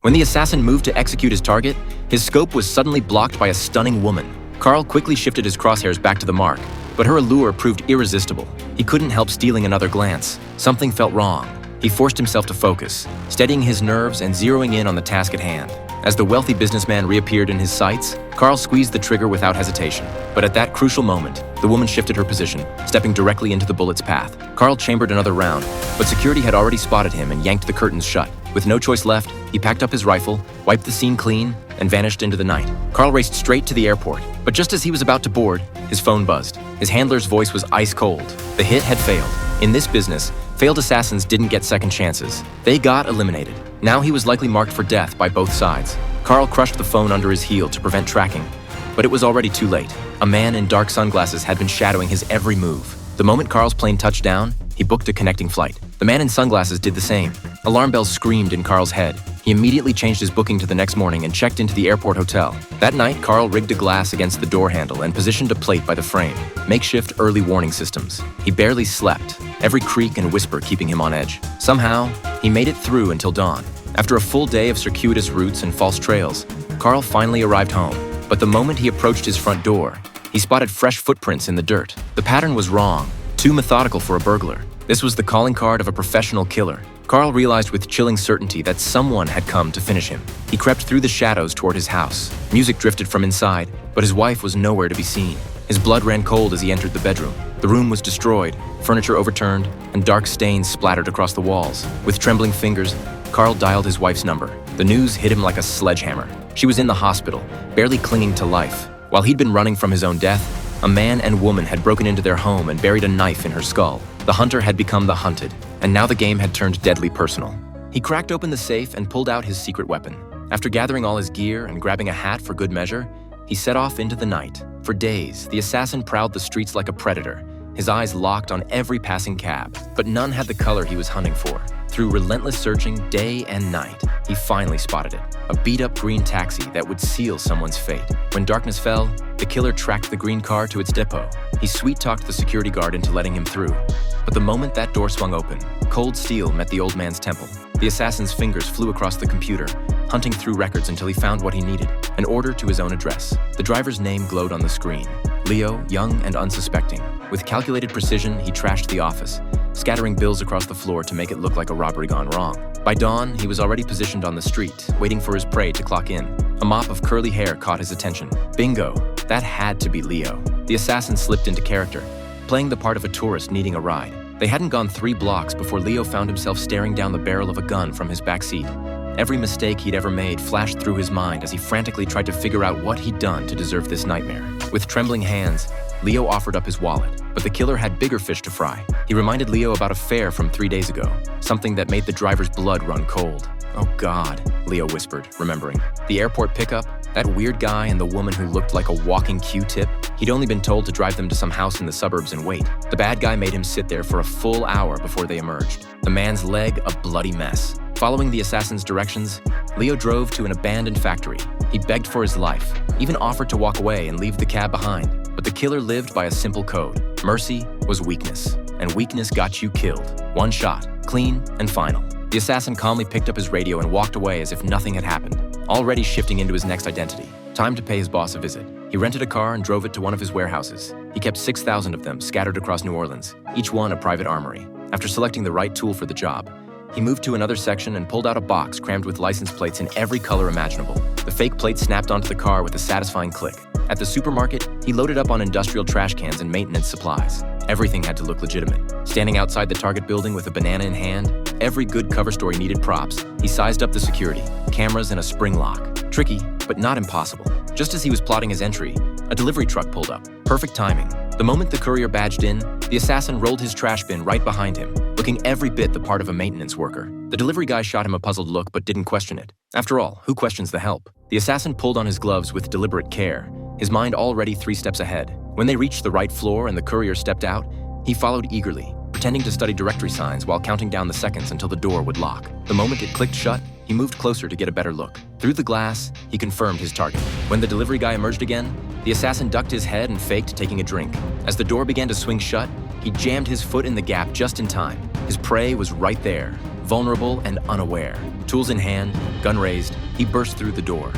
When the assassin moved to execute his target, his scope was suddenly blocked by a stunning woman. Carl quickly shifted his crosshairs back to the mark, but her allure proved irresistible. He couldn't help stealing another glance. Something felt wrong. He forced himself to focus, steadying his nerves and zeroing in on the task at hand. As the wealthy businessman reappeared in his sights, Carl squeezed the trigger without hesitation. But at that crucial moment, the woman shifted her position, stepping directly into the bullet's path. Carl chambered another round, but security had already spotted him and yanked the curtains shut. With no choice left, he packed up his rifle, wiped the scene clean, and vanished into the night. Carl raced straight to the airport, but just as he was about to board, his phone buzzed. His handler's voice was ice cold. The hit had failed. In this business, failed assassins didn't get second chances. They got eliminated. Now he was likely marked for death by both sides. Carl crushed the phone under his heel to prevent tracking, but it was already too late. A man in dark sunglasses had been shadowing his every move. The moment Carl's plane touched down, he booked a connecting flight. The man in sunglasses did the same. Alarm bells screamed in Carl's head. He immediately changed his booking to the next morning and checked into the airport hotel. That night, Carl rigged a glass against the door handle and positioned a plate by the frame. Makeshift early warning systems. He barely slept, every creak and whisper keeping him on edge. Somehow, he made it through until dawn. After a full day of circuitous routes and false trails, Carl finally arrived home. But the moment he approached his front door, he spotted fresh footprints in the dirt. The pattern was wrong, too methodical for a burglar. This was the calling card of a professional killer. Carl realized with chilling certainty that someone had come to finish him. He crept through the shadows toward his house. Music drifted from inside, but his wife was nowhere to be seen. His blood ran cold as he entered the bedroom. The room was destroyed, furniture overturned, and dark stains splattered across the walls. With trembling fingers, Carl dialed his wife's number. The news hit him like a sledgehammer. She was in the hospital, barely clinging to life. While he'd been running from his own death, a man and woman had broken into their home and buried a knife in her skull. The hunter had become the hunted, and now the game had turned deadly personal. He cracked open the safe and pulled out his secret weapon. After gathering all his gear and grabbing a hat for good measure, he set off into the night. For days, the assassin prowled the streets like a predator, his eyes locked on every passing cab, but none had the color he was hunting for. Through relentless searching day and night, he finally spotted it, a beat-up green taxi that would seal someone's fate. When darkness fell, the killer tracked the green car to its depot. He sweet-talked the security guard into letting him through. But the moment that door swung open, cold steel met the old man's temple. The assassin's fingers flew across the computer, hunting through records until he found what he needed, an order to his own address. The driver's name glowed on the screen. Leo, young and unsuspecting. With calculated precision, he trashed the office, scattering bills across the floor to make it look like a robbery gone wrong. By dawn, he was already positioned on the street, waiting for his prey to clock in. A mop of curly hair caught his attention. Bingo! That had to be Leo. The assassin slipped into character, playing the part of a tourist needing a ride. They hadn't gone 3 blocks before Leo found himself staring down the barrel of a gun from his back seat. Every mistake he'd ever made flashed through his mind as he frantically tried to figure out what he'd done to deserve this nightmare. With trembling hands, Leo offered up his wallet, but the killer had bigger fish to fry. He reminded Leo about a fare from 3 days ago, something that made the driver's blood run cold. "Oh God," Leo whispered, remembering. The airport pickup, that weird guy and the woman who looked like a walking Q-tip. He'd only been told to drive them to some house in the suburbs and wait. The bad guy made him sit there for a full hour before they emerged. The man's leg a bloody mess. Following the assassin's directions, Leo drove to an abandoned factory. He begged for his life, even offered to walk away and leave the cab behind. But the killer lived by a simple code. Mercy was weakness, and weakness got you killed. One shot, clean and final. The assassin calmly picked up his radio and walked away as if nothing had happened, already shifting into his next identity. Time to pay his boss a visit. He rented a car and drove it to one of his warehouses. He kept 6,000 of them scattered across New Orleans, each one a private armory. After selecting the right tool for the job, he moved to another section and pulled out a box crammed with license plates in every color imaginable. The fake plate snapped onto the car with a satisfying click. At the supermarket, he loaded up on industrial trash cans and maintenance supplies. Everything had to look legitimate. Standing outside the Target building with a banana in hand, every good cover story needed props. He sized up the security, cameras and a spring lock. Tricky, but not impossible. Just as he was plotting his entry, a delivery truck pulled up. Perfect timing. The moment the courier badged in, the assassin rolled his trash bin right behind him, looking every bit the part of a maintenance worker. The delivery guy shot him a puzzled look but didn't question it. After all, who questions the help? The assassin pulled on his gloves with deliberate care, his mind already 3 steps ahead. When they reached the right floor and the courier stepped out, he followed eagerly, pretending to study directory signs while counting down the seconds until the door would lock. The moment it clicked shut, he moved closer to get a better look. Through the glass, he confirmed his target. When the delivery guy emerged again, the assassin ducked his head and faked taking a drink. As the door began to swing shut, he jammed his foot in the gap just in time. His prey was right there, Vulnerable and unaware, tools in hand, gun raised, he burst through the door.